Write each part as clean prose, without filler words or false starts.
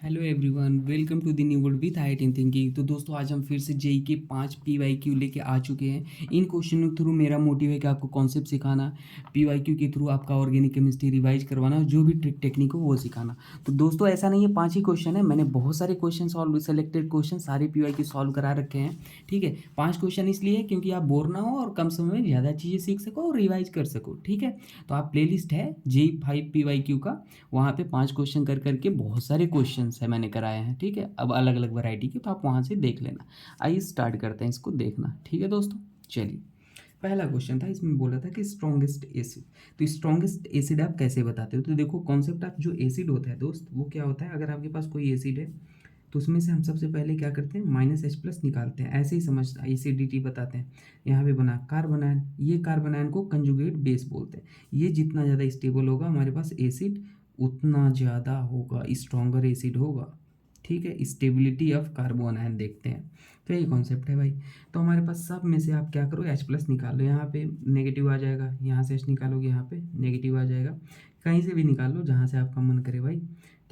Hello everyone, welcome to the new world with I thinking. तो दोस्तों, आज हम फिर से जेई के 5 पीवाईक्यू लेके आ चुके हैं। इन क्वेश्चन के थ्रू मेरा मोटिव है कि आपको कॉन्सेप्ट सिखाना, पीवाईक्यू के थ्रू आपका ऑर्गेनिक केमिस्ट्री रिवाइज करवाना, जो भी ट्रिक टेक्निक हो वो सिखाना। तो दोस्तों, ऐसा नहीं है 5 ही क्वेश्चन है, मैंने बहुत सारे क्वेश्चन सॉल्व, सेलेक्टेड क्वेश्चन सारे पीवाईक्यू सॉल्व करा रखे हैं। ठीक है, 5 क्वेश्चन इसलिए क्योंकि आप बोर ना हो और कम समय में ज़्यादा चीज़ें सीख सको और रिवाइज कर सको। ठीक है, तो आप प्लेलिस्ट है जेई 5 पीवाईक्यू का, वहाँ पे 5 क्वेश्चन कर करके बहुत सारे क्वेश्चंस है मैंने कराए हैं। ठीक है, अब अलग अलग वैरायटी के, तो आप वहाँ से देख लेना। आइए स्टार्ट करते हैं इसको देखना। ठीक है दोस्तों, चलिए। पहला क्वेश्चन था, इसमें बोला था कि स्ट्रॉन्गेस्ट एसिड। तो स्ट्रॉन्गेस्ट एसिड आप कैसे बताते हो? तो देखो, कॉन्सेप्ट आप जो एसिड होता है दोस्त, वो क्या होता है, अगर आपके पास कोई एसिड है तो उसमें से हम सबसे पहले क्या करते हैं, -H+ निकालते हैं। ऐसे ही समझता, एसिडिटी बताते हैं। यहाँ पे बना कार्बोनायन, ये कार्बोनायन को कंजुगेट बेस बोलते हैं। ये जितना ज़्यादा स्टेबल होगा हमारे पास एसिड, उतना ज़्यादा होगा, स्ट्रॉन्गर एसिड होगा। ठीक है, स्टेबिलिटी ऑफ कार्बोनायन देखते हैं। तो यही कॉन्सेप्ट है भाई। तो हमारे पास सब में से आप क्या करो, H+ निकाल लो। यहाँ पे नेगेटिव आ जाएगा, यहाँ से H निकालोगे, यहाँ पे नेगेटिव आ जाएगा। कहीं से भी निकाल लो जहाँ से आपका मन करे भाई।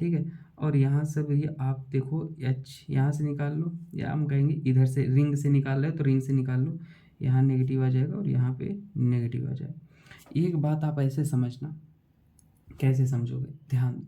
ठीक है, और यहाँ से भी आप देखो, H यहाँ से निकाल लो, या हम कहेंगे इधर से रिंग से निकाल रहे हो तो रिंग से निकाल लो। यहाँ नेगेटिव आ जाएगा और यहाँ पे नेगेटिव आ जाएगा। एक बात आप ऐसे समझना, कैसे समझोगे, ध्यान दो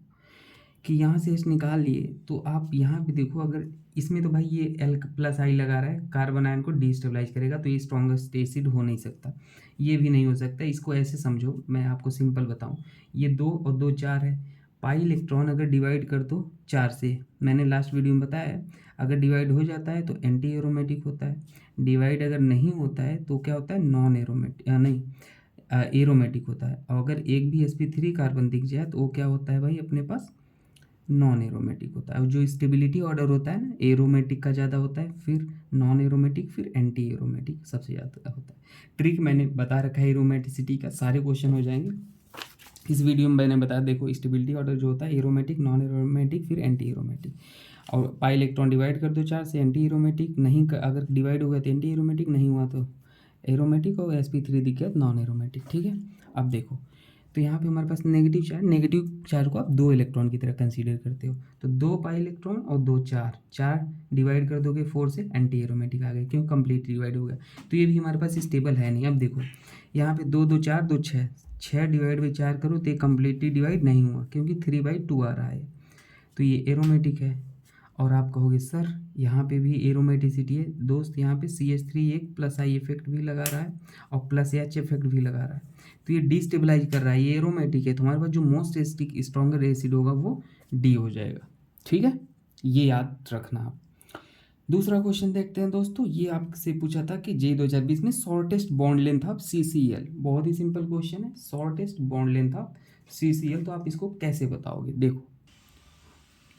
कि यहाँ से H निकाल लिए तो आप यहाँ पे देखो, अगर इसमें तो भाई ये L+I लगा रहा है, कार्बन आयन को डिस्टेबलाइज करेगा, तो ये स्ट्रॉन्गेस्ट एसिड हो नहीं सकता, ये भी नहीं हो सकता। इसको ऐसे समझो, मैं आपको सिंपल बताऊँ, ये 2 और 2 4 है। पाई इलेक्ट्रॉन अगर डिवाइड कर दो 4 से, मैंने लास्ट वीडियो में बताया है, अगर डिवाइड हो जाता है तो एंटी एरोमेटिक होता है। डिवाइड अगर नहीं होता है तो क्या होता है, नॉन एरोमेटिक, नहीं एरोमेटिक होता है। और अगर एक भी sp3 कार्बन दिख जाए तो वो क्या होता है भाई, अपने पास नॉन एरोमेटिक होता है। और जो स्टेबिलिटी ऑर्डर होता है ना, एरोमेटिक का ज़्यादा होता है, फिर नॉन एरोमेटिक, फिर एंटी एरोमेटिक सबसे ज़्यादा होता है। ट्रिक मैंने बता रखा है एरोमेटिसिटी का, सारे क्वेश्चन हो जाएंगे इस वीडियो में। मैंने बताया, देखो स्टेबिलिटी ऑर्डर जो होता है, एरोमेटिक, नॉन एरोमेटिक, फिर एंटी एरोमेटिक। और पाई इलेक्ट्रॉन डिवाइड कर दो 4 से, एंटी एरोमेटिक, नहीं अगर डिवाइड हो गया तो एंटी एरोमेटिक, नहीं हुआ तो एरोमेटिक, और sp3 दिख गया तो नॉन एरोमेटिक। ठीक है, अब देखो, तो यहाँ पे हमारे पास नेगेटिव चार्ज को आप 2 इलेक्ट्रॉन की तरह कंसीडर करते हो, तो 2 पाई इलेक्ट्रॉन और 2 4, 4 डिवाइड कर दोगे 4 से, एंटी एरोमेटिक आ गया, क्यों, कंप्लीट डिवाइड हो गया। तो ये भी हमारे पास स्टेबल है नहीं। अब देखो, यहाँ पे 2 2 4 2 6, 6 डिवाइड बाई 4 करो तो ये कम्प्लीटली डिवाइड नहीं हुआ, क्योंकि 3/2 आ रहा है, तो ये एरोमेटिक है। और आप कहोगे सर यहाँ पे भी एरोमेटिसिटी है दोस्त, यहाँ पे CH3 एक +I इफेक्ट भी लगा रहा है और +H इफेक्ट भी लगा रहा है, तो ये डिस्टेबलाइज कर रहा है, ये एरोमेटिक है। तुम्हारे पास जो मोस्ट स्ट्रॉन्गर एसिड होगा वो D हो जाएगा। ठीक है, ये याद रखना आप। दूसरा क्वेश्चन देखते हैं दोस्तों, ये आपसे पूछा था कि J 2020 में shortest bond length of CCl। बहुत ही सिंपल क्वेश्चन है, shortest bond length of CCl, तो आप इसको कैसे बताओगे? देखो,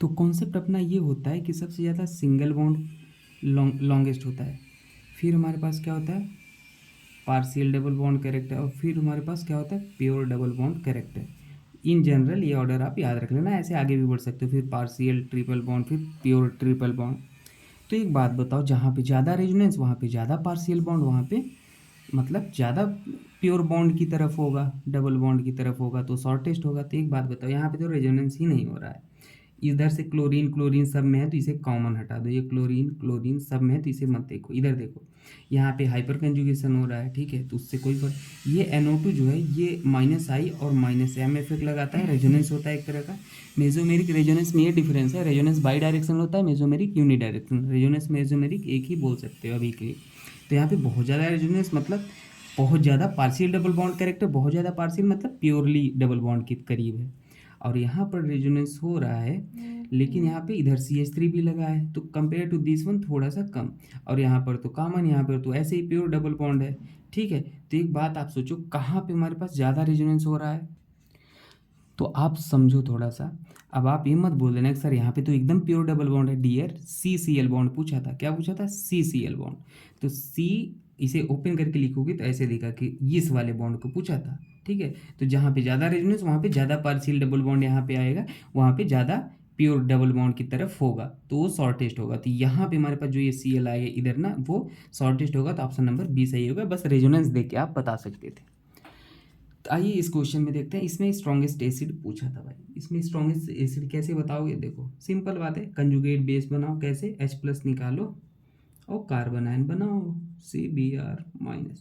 तो कॉन्सेप्ट अपना ये होता है कि सबसे ज़्यादा सिंगल बॉन्ड लॉन्गेस्ट होता है, फिर हमारे पास क्या होता है, पार्शियल डबल बॉन्ड कैरेक्टर, और फिर हमारे पास क्या होता है, pure double bond character. In general ये ऑर्डर आप याद रख लेना, ऐसे आगे भी बढ़ सकते हो, फिर पार्शियल ट्रिपल बॉन्ड, फिर प्योर ट्रिपल बॉन्ड। तो एक बात बताओ, जहाँ पे ज़्यादा रेजोनेंस वहाँ पे ज़्यादा पार्शियल बॉन्ड, वहाँ पे मतलब ज़्यादा प्योर बॉन्ड की तरफ होगा, डबल बॉन्ड की तरफ होगा तो शॉर्टेस्ट होगा। तो एक बात बताओ, यहाँ पे तो रेजोनेंस ही नहीं हो रहा है, इधर से क्लोरीन क्लोरीन सब में है तो इसे कॉमन हटा दो, ये क्लोरीन क्लोरीन सब में है तो इसे मत देखो। इधर देखो, यहाँ पे हाइपर कंजुगेशन हो रहा है, ठीक है, तो उससे कोई फर्क, ये NO2 जो है ये -I और -M इफेक्ट लगाता है, रेजोनेंस होता है एक तरह का। मेजोमेरिक रेजोनेंस में ये डिफरेंस है, रेजोनेंस बाई डायरेक्शनल होता है, mesomeric unidirectional. Resonance mesomeric एक ही बोल सकते हो अभी के लिए। तो यहाँ पे बहुत ज़्यादा रेजोनेंस मतलब बहुत ज़्यादा पार्शियल डबल बॉन्ड कैरेक्टर, बहुत ज़्यादा पार्शियल मतलब प्योरली डबल बॉन्ड के करीब है। और यहाँ पर रेजोनेंस हो रहा है, लेकिन यहाँ पे इधर CH3 भी लगा है, तो कंपेयर टू दिस वन थोड़ा सा कम। और यहाँ पर तो कॉमन, यहाँ पर तो ऐसे ही प्योर डबल बॉन्ड है। ठीक है, तो एक बात आप सोचो, कहाँ पे हमारे पास ज़्यादा रेजोनेंस हो रहा है, तो आप समझो थोड़ा सा। अब आप ये मत बोल देना कि सर यहाँ पे तो एकदम प्योर डबल बॉन्ड है। डियर, CCl बॉन्ड पूछा था, क्या पूछा था, CCl बॉन्ड। तो C इसे ओपन करके लिखोगे तो ऐसे लिखा कि इस वाले बॉन्ड को पूछा था। ठीक है, तो जहाँ पे ज़्यादा रेजोनेंस वहाँ पे ज़्यादा पार्शियल डबल बॉन्ड यहाँ पे आएगा, वहाँ पे ज़्यादा प्योर डबल बॉन्ड की तरफ होगा, तो वो शॉर्टेस्ट होगा। तो यहाँ पे हमारे पास जो ये Cl आएगा इधर ना, वो शॉर्टेस्ट होगा, तो ऑप्शन नंबर B सही होगा। बस रेजोनेंस देख के आप बता सकते थे। तो आइए इस क्वेश्चन में देखते हैं, इसमें स्ट्रॉन्गेस्ट एसिड पूछा था भाई। इसमें स्ट्रॉन्गेस्ट एसिड कैसे बताओगे? देखो सिंपल बात है, कंजुगेट बेस बनाओ। कैसे? H+ निकालो और कार्बन आयन बनाओ CBr-।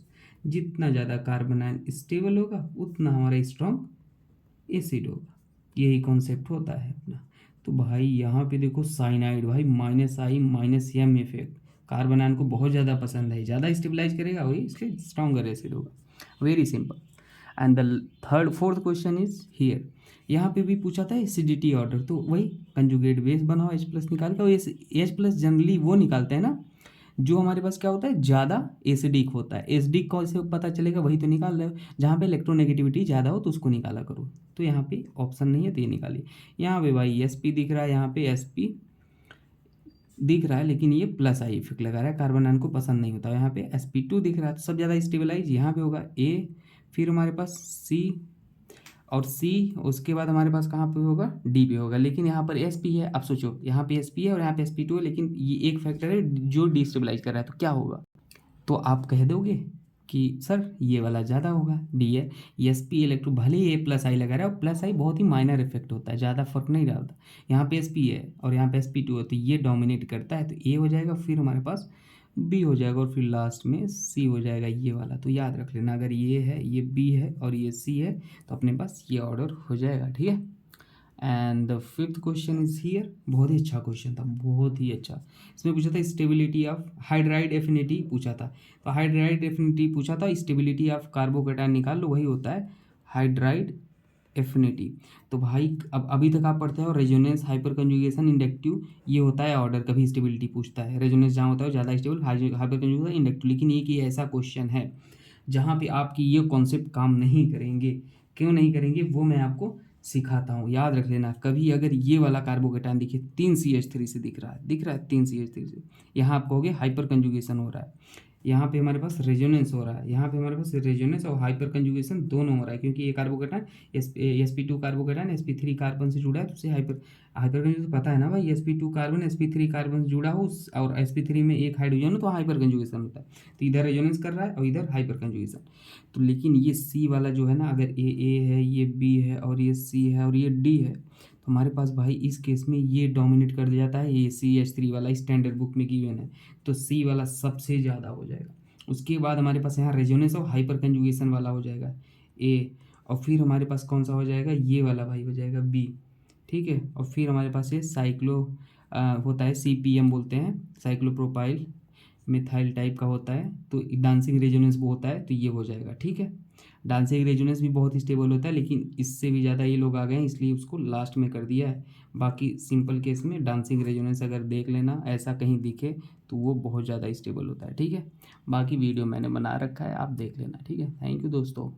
जितना ज़्यादा कार्बन आयन स्टेबल होगा उतना हमारा स्ट्रॉन्ग एसिड होगा। यही कॉन्सेप्ट होता है अपना। तो भाई यहाँ पे देखो साइनाइड भाई, -I-M इफेक्ट। कार्बन आयन को बहुत ज़्यादा पसंद है, ज़्यादा स्टेबलाइज करेगा वही, इसलिए स्ट्रॉन्गर एसिड होगा। Very simple. And the fourth question is here. यहाँ पे भी पूछा था एसिडिटी ऑर्डर, तो वही कंजुगेट बेस बनाओ, H+ निकाल के। H+ जनरली वो निकालते हैं ना जो हमारे पास क्या होता है, ज़्यादा एसिडिक होता है। एसिडिक कौन से पता चलेगा, वही तो निकाल रहे हो। जहाँ पे इलेक्ट्रोनेगेटिविटी ज़्यादा हो तो उसको निकाला करो। तो यहाँ पे ऑप्शन नहीं है तो ये निकालिए। यहाँ पे भाई Sp दिख रहा है, यहाँ पे Sp दिख रहा है, लेकिन ये +I इफेक्ट लगा रहा है, कार्बन आयन को पसंद नहीं होता। यहाँ पे Sp2 दिख रहा है, तो सब ज़्यादा स्टेबलाइज यहाँ पे होगा A, फिर हमारे पास C और C, उसके बाद हमारे पास कहाँ पे होगा, D पे होगा। लेकिन यहाँ पर Sp है। अब सोचो, यहाँ पे Sp है और यहाँ पे Sp2 है, लेकिन ये एक फैक्टर है जो डिस्टेबलाइज कर रहा है, तो क्या होगा? तो आप कह दोगे कि सर ये वाला ज़्यादा होगा, डी है। Sp इलेक्ट्रो भले ही A+I लगा रहा है, और +I बहुत ही माइनर इफेक्ट होता है, ज़्यादा फर्क नहीं डालता। यहाँ पे Sp है और यहाँ पे Sp2 है, तो ये डोमिनेट करता है, तो A हो जाएगा, फिर हमारे पास B हो जाएगा और फिर लास्ट में C हो जाएगा, ये वाला। तो याद रख लेना, अगर ये है, ये B है और ये C है, तो अपने पास ये ऑर्डर हो जाएगा, ठीक है। And the fifth question is here. बहुत ही अच्छा क्वेश्चन था, बहुत ही अच्छा। इसमें पूछा था स्टेबिलिटी ऑफ हाइड्राइड एफिनिटी पूछा था। तो हाइड्राइड एफिनिटी पूछा था, स्टेबिलिटी ऑफ कार्बोकेटायन निकाल लो, वही होता है हाइड्राइड एफिनिटी। तो भाई अब अभी तक आप पढ़ते हो रेजोनेंस, हाइपर कंजुगेशन, इंडक्टिव, ये होता है ऑर्डर। कभी स्टेबिलिटी पूछता है, रेजोनेंस जहाँ होता है ज़्यादा स्टेबल, हाइपर कंजुगेशन, इंडक्टिव। लेकिन एक ये ऐसा क्वेश्चन है जहाँ पे आपकी ये कॉन्सेप्ट काम नहीं करेंगे। क्यों नहीं करेंगे वो मैं आपको सिखाता हूँ, याद रख लेना। कभी अगर ये वाला कार्बोकेटायन दिखे 3CH3 से दिख रहा है 3CH3 से, यहाँ आप कहोगे हाइपर कंजुगेशन हो रहा है। यहाँ पे हमारे पास रेजोनेंस हो रहा है, यहाँ पे हमारे पास रेजोनेंस और हाइपर कंजुगेशन दोनों हो रहा है, क्योंकि ये carbocation Sp2 carbocation Sp3 carbon से जुड़ा है, तो उसे हाइपर हाइपर कंजुगेशन पता है ना भाई। Sp2 कार्बन Sp3 कार्बन से जुड़ा हो और Sp3 में एक हाइड्रोजन हो तो हाइपर कंजुगेशन होता है। तो इधर रेजोनेंस कर रहा है और इधर हाइपर कंजुगेशन। तो लेकिन ये C वाला जो है ना, अगर A है, ये B है और ये C है और ये D है, तो हमारे पास भाई इस केस में ये डोमिनेट कर दिया जाता है, ये CH3 वाला स्टैंडर्ड बुक में गिवन है, तो C वाला सबसे ज़्यादा हो जाएगा। उसके बाद हमारे पास यहाँ रेजोनेंस और हाइपर कंजुगेशन वाला हो जाएगा A, और फिर हमारे पास कौन सा हो जाएगा, ये वाला भाई हो जाएगा B, ठीक है। और फिर हमारे पास ये साइक्लो होता है, CPM बोलते हैं, साइक्लोप्रोपाइल मिथाइल टाइप का होता है, तो डांसिंग रेजोनेंस वो होता है, तो ये हो जाएगा, ठीक है। डांसिंग रेजोनेंस भी बहुत स्टेबल होता है, लेकिन इससे भी ज़्यादा ये लोग आ गए हैं, इसलिए उसको लास्ट में कर दिया है। बाकी सिंपल केस में डांसिंग रेजोनेंस अगर देख लेना, ऐसा कहीं दिखे तो वो बहुत ज़्यादा स्टेबल होता है, ठीक है। बाकी वीडियो मैंने बना रखा है, आप देख लेना, ठीक है। थैंक यू दोस्तों।